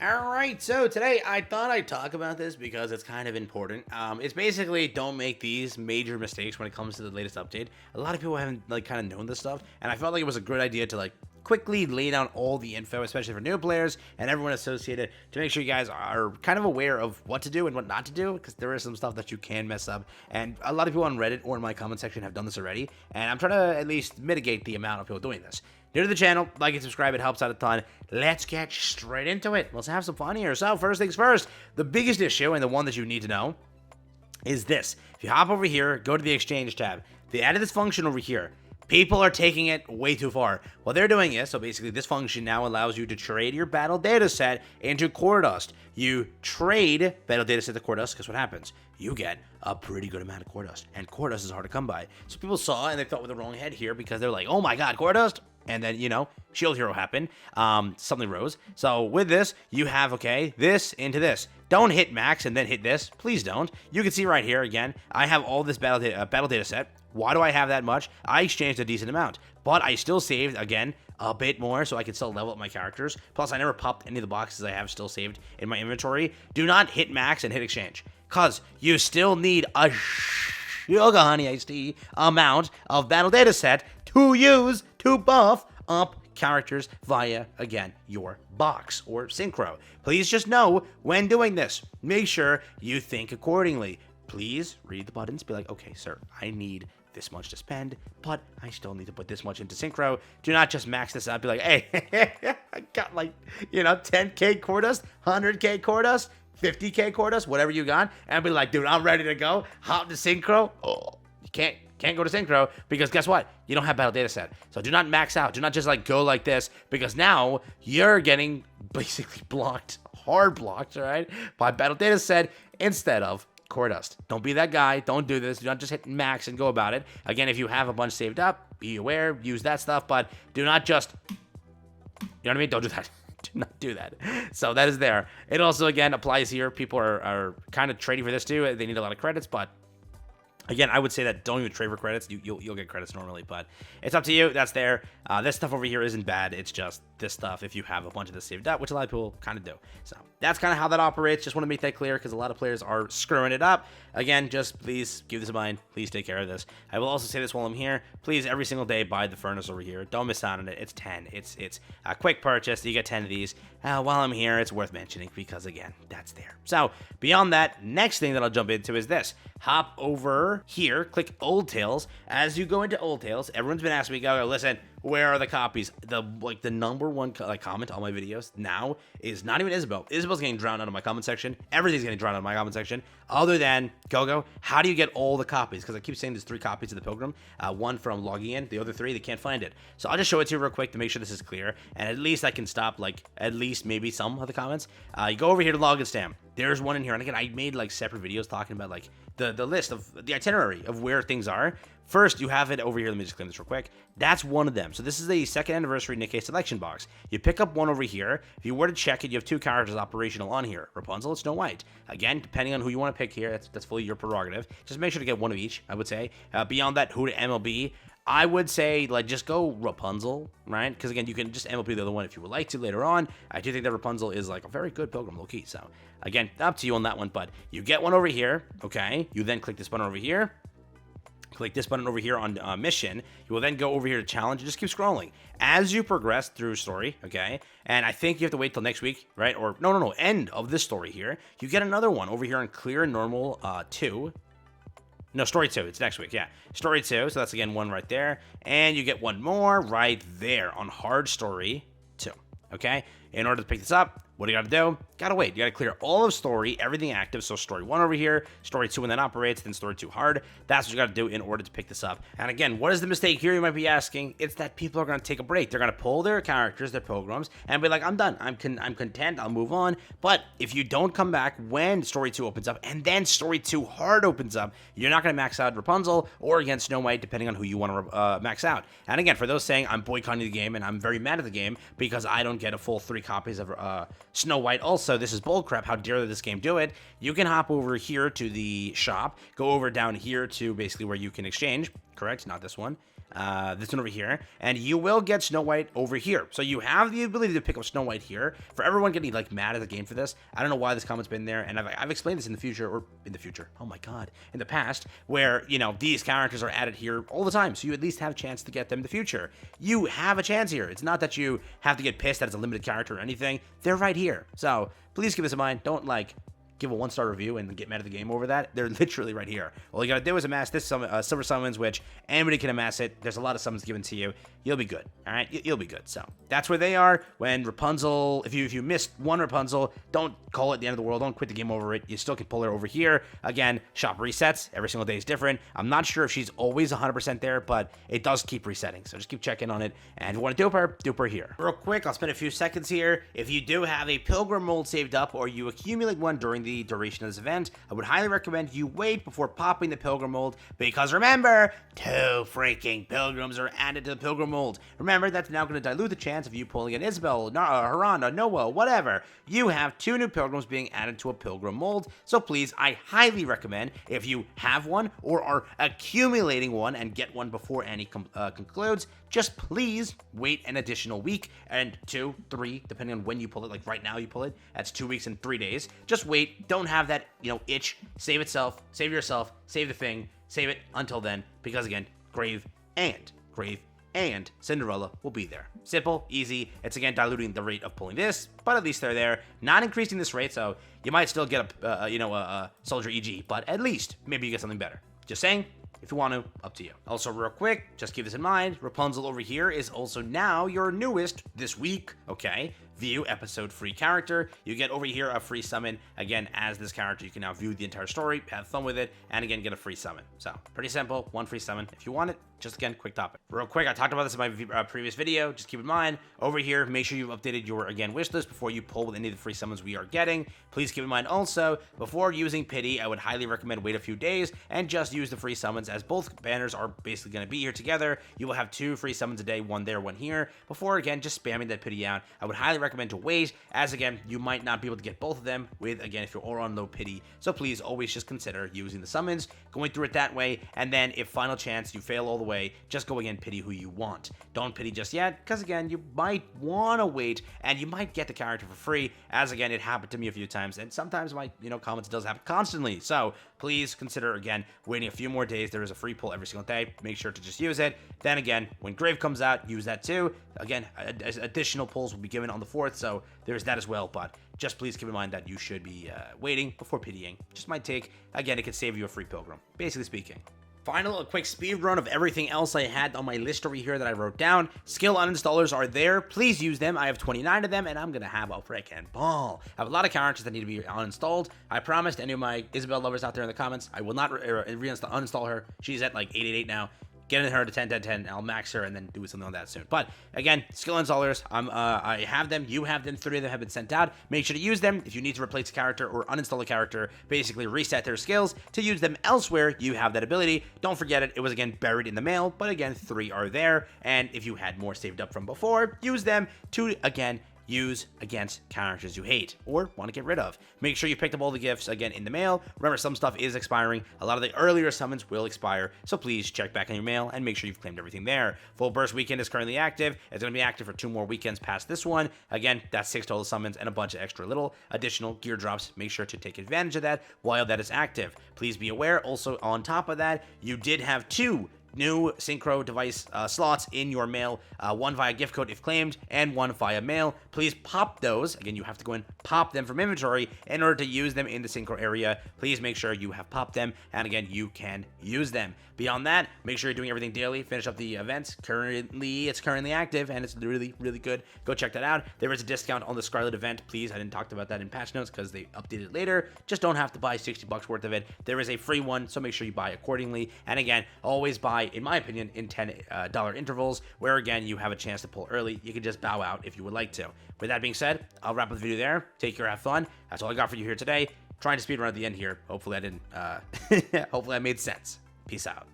Alright, so today I thought I'd talk about this because it's kind of important. It's basically don't make these major mistakes when it comes to the latest update. A lot of people haven't kind of known this stuff, and I felt like it was a good idea to quickly lay down all the info, especially for new players and everyone associated, to make sure you guys are kind of aware of what to do and what not to do, because there is some stuff that you can mess up, and a lot of people on Reddit or in my comment section have done this already, and I'm trying to at least mitigate the amount of people doing this. New to the channel, like and subscribe, it helps out a ton. Let's get straight into it. Let's have some fun here. So first things first, the biggest issue, and the one that you need to know, is this. If you hop over here, go to the exchange tab, they added this function over here. People are taking it way too far. What they're doing is, so basically this function now allows you to trade your battle data set into core dust. You trade battle data set to core dust, because what happens? You get a pretty good amount of core dust, and core dust is hard to come by. So people saw and they thought with the wrong head here, because they're like, oh my god, core dust? And then, you know, shield hero happened, something rose. So with this, you have, okay, this into this. Don't hit max and then hit this. Please don't. You can see right here, again, I have all this battle data set. Why do I have that much? I exchanged a decent amount, but I still saved, again, a bit more so I can still level up my characters. Plus, I never popped any of the boxes I have still saved in my inventory. Do not hit max and hit exchange, because you still need a sugar honey iced tea amount of battle data set to use to buff up characters via, again, your box or synchro. Please just know when doing this, make sure you think accordingly. Please read the buttons, be like, okay, sir, I need this much to spend, but I still need to put this much into synchro. Do not just max this out, be like, hey, I got 10k core dust, 100k core dust, 50k core dust, whatever you got, and be like, dude, I'm ready to go. Hop to synchro. Oh, you can't go to synchro, because guess what? You don't have battle data set. So do not max out. Do not just go like this, because now you're getting basically blocked, hard blocked, all right, by battle data set instead of core dust. Don't be that guy. Don't do this. Do not just hit max and go about it. Again, if you have a bunch saved up, be aware, use that stuff, but do not just, you know what I mean? Don't do that. Do not do that. So that is there. It also, again, applies here. People are kind of trading for this too. They need a lot of credits, but again, I would say that don't even trade for credits. You'll get credits normally, but it's up to you. That's there. This stuff over here isn't bad. It's just this stuff if you have a bunch of this saved up, which a lot of people kind of do. So that's kind of how that operates. Just want to make that clear, because a lot of players are screwing it up. Again, just please keep this in mind. Please take care of this. I will also say this while I'm here. Please, every single day, buy the furnace over here. Don't miss out on it. It's 10. It's a quick purchase. You get 10 of these. While I'm here, it's worth mentioning, because again, that's there. So beyond that, next thing that I'll jump into is this. Hop over here, click Old Tales. As you go into Old Tales, everyone's been asking me, go, listen, where are the copies? The number one comment on my videos now is not even Isabel. Isabel's getting drowned out of my comment section. Everything's getting drowned out of my comment section, other than Gogo. How do you get all the copies? Because I keep saying there's 3 copies of the Pilgrim. One from logging in, the other 3 they can't find it. So I'll just show it to you real quick to make sure this is clear, and at least I can stop at least maybe some of the comments. You go over here to login stamp. There's one in here, and again, I made separate videos talking about the list of the itinerary of where things are. First, you have it over here. Let me just claim this real quick. That's one of them. So this is the 2nd anniversary Nikke selection box. You pick up one over here. If you were to check it, you have 2 characters operational on here. Rapunzel and Snow White. Again, depending on who you want to pick here, that's fully your prerogative. Just make sure to get one of each, I would say. Beyond that, who to MLB? I would say, just go Rapunzel, right? Because, again, you can just MLB the other one if you would like to later on. I do think that Rapunzel is, a very good Pilgrim, low-key. So, again, up to you on that one. But you get one over here, okay? You then click this button over here. Click this button over here on mission. You will then go over here to challenge and just keep scrolling as you progress through story, okay? And I think you have to wait till next week, right? Or, no, end of this story here. You get another one over here on clear and normal 2. No, story 2. It's next week, yeah. Story 2, so that's, again, one right there. And you get one more right there on hard story 2, okay? In order to pick this up, what do you got to do? Got to wait. You got to clear all of story, everything active. So story 1 over here, story 2 when that operates, then story 2 hard. That's what you got to do in order to pick this up. And again, what is the mistake here, you might be asking? It's that people are going to take a break. They're going to pull their characters, their pilgrims, and be like, I'm done. I'm content. I'll move on. But if you don't come back when story 2 opens up, and then story 2 hard opens up, you're not going to max out Rapunzel or again Snow White, depending on who you want to max out. And again, for those saying I'm boycotting the game and I'm very mad at the game because I don't get a full 3 copies of Snow White also, this is bullcrap. How dare this game do it? You can hop over here to the shop, go over down here to basically where you can exchange, correct? Not this one. this one over here, and you will get Snow White over here. So you have the ability to pick up Snow White here. For everyone getting like mad at the game for this, I don't know why this comment's been there, and I've explained this in the future, oh my god, in the past, where, you know, these characters are added here all the time, so you at least have a chance to get them in the future. You have a chance here. It's not that you have to get pissed that it's a limited character or anything. They're right here. So please keep this in mind. Don't like give a 1-star review and get mad at the game over that. They're literally right here. All you gotta do is amass this silver summons, which anybody can amass it. There's a lot of summons given to you. You'll be good. All right, you'll be good. So that's where they are. When Rapunzel, if you missed one Rapunzel, don't call it the end of the world. Don't quit the game over it. You still can pull her over here. Again, shop resets. Every single day is different. I'm not sure if she's always 100% there, but it does keep resetting. So just keep checking on it. And if you want to dupe her here. Real quick, I'll spend a few seconds here. If you do have a Pilgrim mold saved up, or you accumulate one during the duration of this event, I would highly recommend you wait before popping the Pilgrim mold, because remember, 2 freaking Pilgrims are added to the Pilgrim mold. Remember, that's now going to dilute the chance of you pulling an Isabel, Haranda, Noah, whatever. You have 2 new Pilgrims being added to a Pilgrim mold, so please, I highly recommend, if you have one or are accumulating one and get one before Annie concludes, just please wait an additional week, and 2, 3, depending on when you pull it. Like right now you pull it, that's 2 weeks and 3 days. Just wait. Don't have that, you know, itch. Save itself. Save yourself. Save the thing. Save it until then, because again, Grave and Cinderella will be there. Simple, easy. It's again diluting the rate of pulling this, but at least they're there. Not increasing this rate, so you might still get a Soldier EG, but at least maybe you get something better. Just saying. If you want to, up to you. Also, real quick, just keep this in mind, Rapunzel over here is also now your newest this week, okay? View episode free character. You get over here a free summon. Again, as this character, you can now view the entire story, have fun with it, and again, get a free summon. So, pretty simple, 1 free summon. If you want it, just again, quick topic. Real quick, I talked about this in my previous video. Just keep in mind, over here, make sure you've updated your, again, wish list before you pull with any of the free summons we are getting. Please keep in mind also, before using Pity, I would highly recommend wait a few days and just use the free summons, as both banners are basically going to be here together. You will have 2 free summons a day, 1 there, 1 here. Before, again, just spamming that Pity out, I would highly recommend to wait, as again, you might not be able to get both of them with, again, if you're all on low Pity. So please always just consider using the summons, going through it that way, and then if final chance you fail all the way, just go again, Pity who you want. Don't Pity just yet, because again, you might want to wait, and you might get the character for free, as again, it happened to me a few times, and sometimes my, comments does happen constantly. So please consider, again, waiting a few more days. There is a free pull every single day. Make sure to just use it. Then again, when Grave comes out, use that too. Again, additional pulls will be given on the 4th, so there's that as well, but just please keep in mind that you should be waiting before pitying. Just might take, again, it could save you a free Pilgrim, basically speaking. Final, a quick speed run of everything else I had on my list over here that I wrote down. Skill uninstallers are there. Please use them. I have 29 of them, and I'm going to have a freaking ball. I have a lot of characters that need to be uninstalled. I promised any of my Isabel lovers out there in the comments, I will not uninstall her. She's at like 888 now. Get in her to 10, 10, 10. I'll max her and then do something on that soon. But again, skill installers, I have them. You have them. 3 of them have been sent out. Make sure to use them. If you need to replace a character or uninstall a character, basically reset their skills to use them elsewhere, you have that ability. Don't forget it. It was again buried in the mail, but again, 3 are there. And if you had more saved up from before, use them to again use against characters you hate or want to get rid of. Make sure you picked up all the gifts again in the mail. Remember, some stuff is expiring. A lot of the earlier summons will expire, so please check back in your mail and make sure you've claimed everything there. Full Burst Weekend is currently active. It's going to be active for 2 more weekends past this one. Again, that's 6 total summons and a bunch of extra little additional gear drops. Make sure to take advantage of that while that is active. Please be aware, also on top of that, you did have 2 new synchro device slots in your mail, 1 via gift code if claimed, and 1 via mail. Please pop those. Again, you have to go and pop them from inventory in order to use them in the synchro area. Please make sure you have popped them, and again, you can use them. Beyond that, make sure you're doing everything daily. Finish up the events. It's currently active, and it's really, really good. Go check that out. There is a discount on the Scarlet event. Please, I didn't talk about that in patch notes because they update it later. Just don't have to buy $60 worth of it. There is a free one, so make sure you buy accordingly. And again, always buy, in my opinion, in $10 intervals, where again, you have a chance to pull early. You can just bow out if you would like to. With that being said, I'll wrap up the video there. Take care, have fun. That's all I got for you here today. Trying to speed run at the end here. Hopefully I didn't, hopefully I made sense. Peace out.